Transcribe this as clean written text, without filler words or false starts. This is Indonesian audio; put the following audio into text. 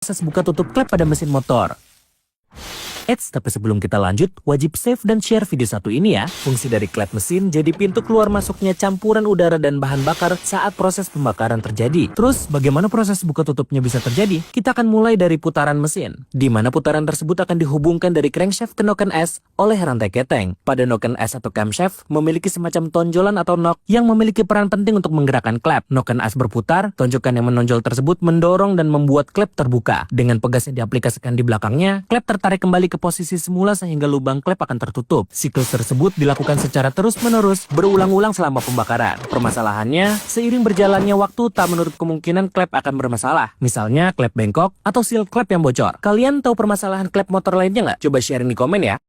proses buka tutup klep pada mesin motor. Eits, tapi sebelum kita lanjut, wajib save dan share video satu ini ya. Fungsi dari klep mesin jadi pintu keluar masuknya campuran udara dan bahan bakar saat proses pembakaran terjadi. Terus, bagaimana proses buka tutupnya bisa terjadi? Kita akan mulai dari putaran mesin, di mana putaran tersebut akan dihubungkan dari crankshaft ke noken S oleh rantai keteng. Pada noken S atau camshaft memiliki semacam tonjolan atau nok yang memiliki peran penting untuk menggerakkan klep. Noken S berputar, tonjokan yang menonjol tersebut mendorong dan membuat klep terbuka. Dengan pegas yang diaplikasikan di belakangnya, klep tertarik kembali ke posisi semula sehingga lubang klep akan tertutup. Siklus tersebut dilakukan secara terus-menerus, berulang-ulang selama pembakaran. Permasalahannya, seiring berjalannya waktu tak menutup kemungkinan klep akan bermasalah. Misalnya klep bengkok atau seal klep yang bocor. Kalian tahu permasalahan klep motor lainnya nggak? Coba sharing di komen ya.